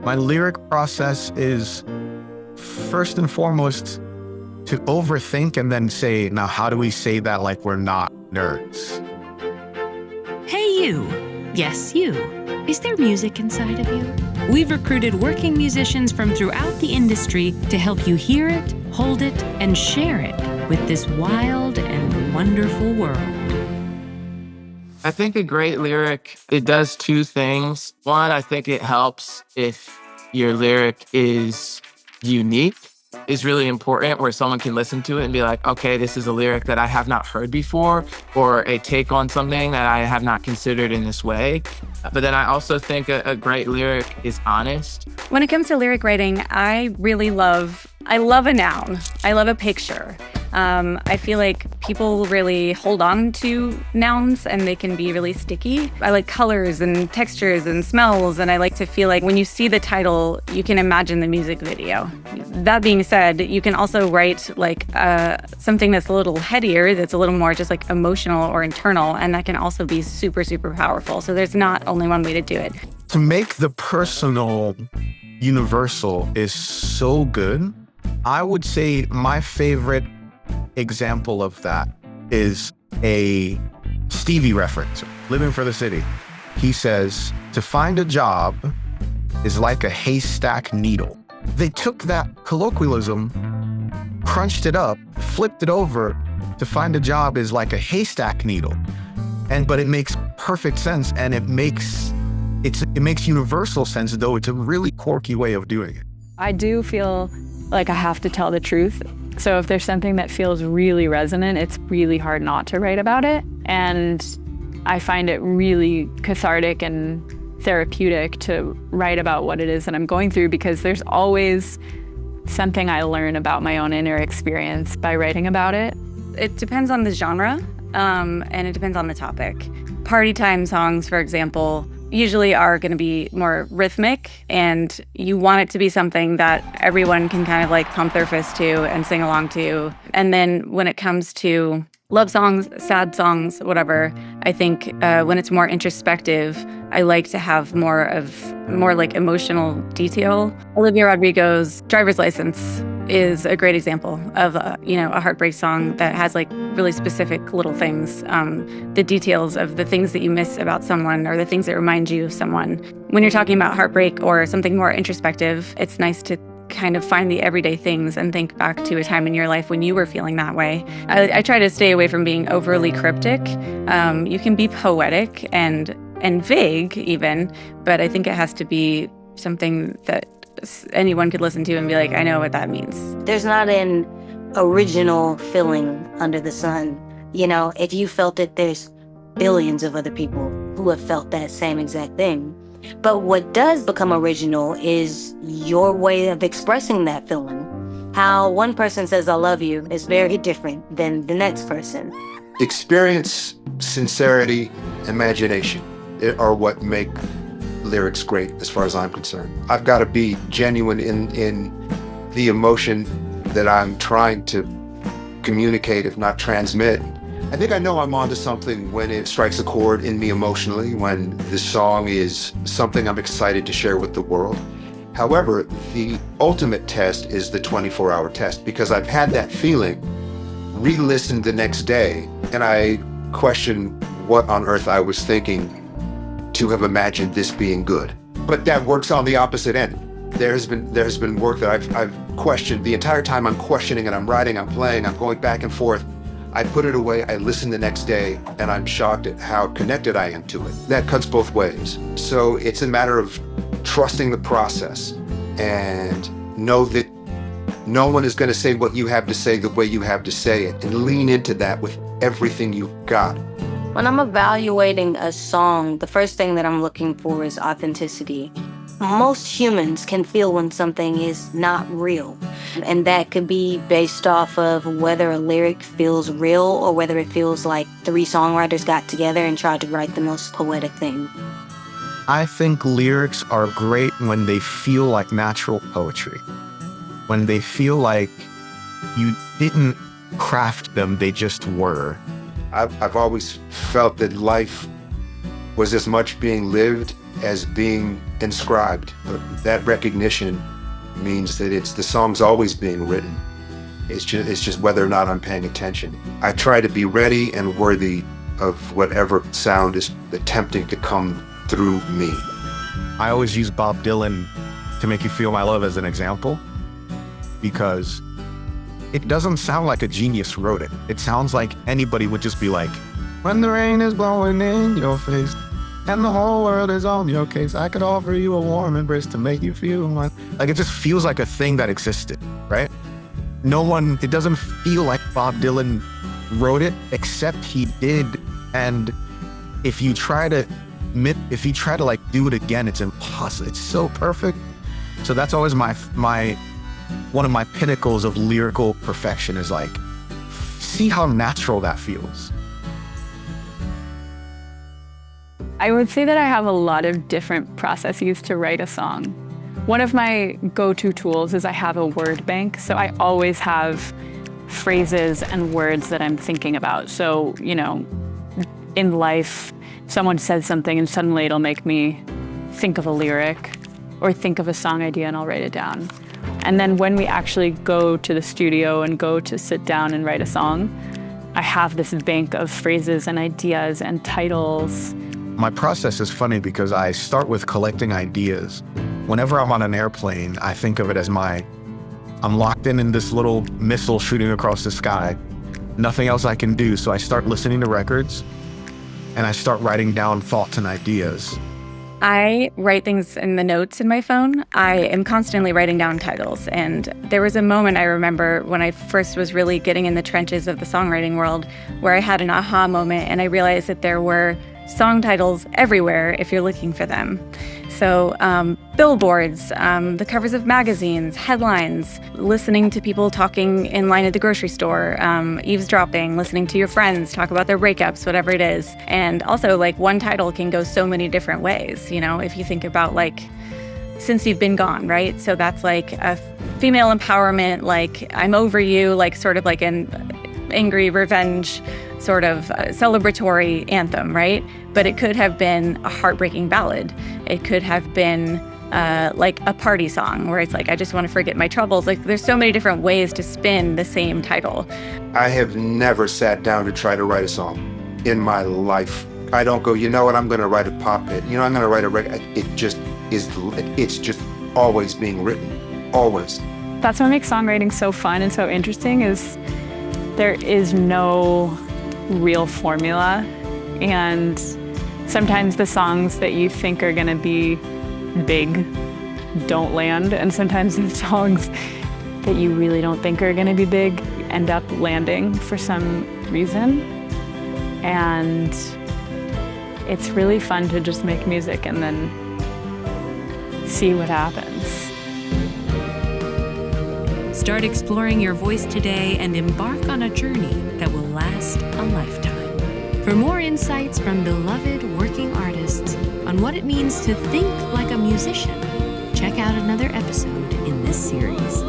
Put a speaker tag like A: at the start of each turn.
A: My lyric process is first and foremost to overthink and then say, now how do we say that like we're not nerds?
B: Hey you! Yes, you. Is there music inside of you? We've recruited working musicians from throughout the industry to help you hear it, hold it, and share it with this wild and wonderful world.
C: I think a great lyric, it does two things. One, I think it helps if your lyric is unique, is really important, where someone can listen to it and be like, okay, this is a lyric that I have not heard before, or a take on something that I have not considered in this way. But then I also think a great lyric is honest.
D: When it comes to lyric writing, I love a noun. I love a picture. I feel like people really hold on to nouns and they can be really sticky. I like colors and textures and smells, and I like to feel like when you see the title, you can imagine the music video. That being said, you can also write like something that's a little headier, that's a little more just like emotional or internal, and that can also be super, super powerful. So there's not only one way to do it.
A: To make the personal universal is so good. I would say my favorite example of that is a Stevie reference, Living for the City. He says, to find a job is like a haystack needle. They took that colloquialism, crunched it up, flipped it over. To find a job is like a haystack needle. But it makes perfect sense, and it makes universal sense, though it's a really quirky way of doing it.
E: I do feel like I have to tell the truth. So if there's something that feels really resonant, it's really hard not to write about it. And I find it really cathartic and therapeutic to write about what it is that I'm going through, because there's always something I learn about my own inner experience by writing about it.
D: It depends on the genre, and it depends on the topic. Party time songs, for example, usually are going to be more rhythmic, and you want it to be something that everyone can kind of like pump their fist to and sing along to. And then when it comes to love songs, sad songs, whatever, I think when it's more introspective, I like to have more like emotional detail. Olivia Rodrigo's Driver's License is a great example of a heartbreak song that has like really specific little things, the details of the things that you miss about someone or the things that remind you of someone. When you're talking about heartbreak or something more introspective, it's nice to kind of find the everyday things and think back to a time in your life when you were feeling that way. I try to stay away from being overly cryptic. You can be poetic and vague even, but I think it has to be something that anyone could listen to and be like, I know what that means.
F: There's not an original feeling under the sun. You know, if you felt it, there's billions of other people who have felt that same exact thing. But what does become original is your way of expressing that feeling. How one person says, I love you, is very different than the next person.
G: Experience, sincerity, imagination are what make lyrics great, as far as I'm concerned. I've got to be genuine in the emotion that I'm trying to communicate, if not transmit. I think I know I'm onto something when it strikes a chord in me emotionally, when the song is something I'm excited to share with the world. However, the ultimate test is the 24-hour test, because I've had that feeling, re-listened the next day, and I question what on earth I was thinking to have imagined this being good. But that works on the opposite end. There's been work that I've questioned the entire time. I'm questioning and I'm writing, I'm playing, I'm going back and forth. I put it away, I listen the next day, and I'm shocked at how connected I am to it. That cuts both ways. So it's a matter of trusting the process and know that no one is going to say what you have to say the way you have to say it, and lean into that with everything you've got.
F: When I'm evaluating a song, the first thing that I'm looking for is authenticity. Most humans can feel when something is not real, and that could be based off of whether a lyric feels real or whether it feels like 3 songwriters got together and tried to write the most poetic thing.
A: I think lyrics are great when they feel like natural poetry, when they feel like you didn't craft them, they just were.
G: I've always felt that life was as much being lived as being inscribed. That recognition means that the song's always being written. It's just whether or not I'm paying attention. I try to be ready and worthy of whatever sound is attempting to come through me.
A: I always use Bob Dylan to Make You Feel My Love as an example, because it doesn't sound like a genius wrote it. It sounds like anybody would just be like, when the rain is blowing in your face and the whole world is on your case, I could offer you a warm embrace to make you feel my... Like, it just feels like a thing that existed, right? It doesn't feel like Bob Dylan wrote it, except he did. And if you try to like do it again, it's impossible. It's so perfect. So that's always one of my pinnacles of lyrical perfection, is like, see how natural that feels.
E: I would say that I have a lot of different processes to write a song. One of my go-to tools is I have a word bank. So I always have phrases and words that I'm thinking about. So, in life, someone says something and suddenly it'll make me think of a lyric or think of a song idea, and I'll write it down. And then when we actually go to the studio and go to sit down and write a song, I have this bank of phrases and ideas and titles.
A: My process is funny because I start with collecting ideas. Whenever I'm on an airplane, I think of it as I'm locked in this little missile shooting across the sky. Nothing else I can do, so I start listening to records and I start writing down thoughts and ideas.
D: I write things in the notes in my phone. I am constantly writing down titles. And there was a moment I remember when I first was really getting in the trenches of the songwriting world where I had an aha moment, and I realized that there were song titles everywhere if you're looking for them. So billboards, the covers of magazines, headlines, listening to people talking in line at the grocery store, eavesdropping, listening to your friends talk about their breakups, whatever it is. And also, like, one title can go so many different ways, if you think about, like, Since You've Been Gone, right? So that's like a female empowerment, like, I'm over you, like sort of like an angry revenge sort of celebratory anthem, right? But it could have been a heartbreaking ballad. It could have been like a party song where it's like, I just want to forget my troubles. Like, there's so many different ways to spin the same title.
G: I have never sat down to try to write a song in my life. I don't go, you know what, I'm going to write a pop hit. I'm going to write a record. It's just always being written, always.
E: That's what makes songwriting so fun and so interesting, is there is no real formula. And sometimes the songs that you think are going to be big don't land, and sometimes the songs that you really don't think are going to be big end up landing for some reason. And it's really fun to just make music and then see what happens.
B: Start exploring your voice today and embark on a journey that will last a lifetime. For more insights from beloved working artists on what it means to think like a musician, check out another episode in this series.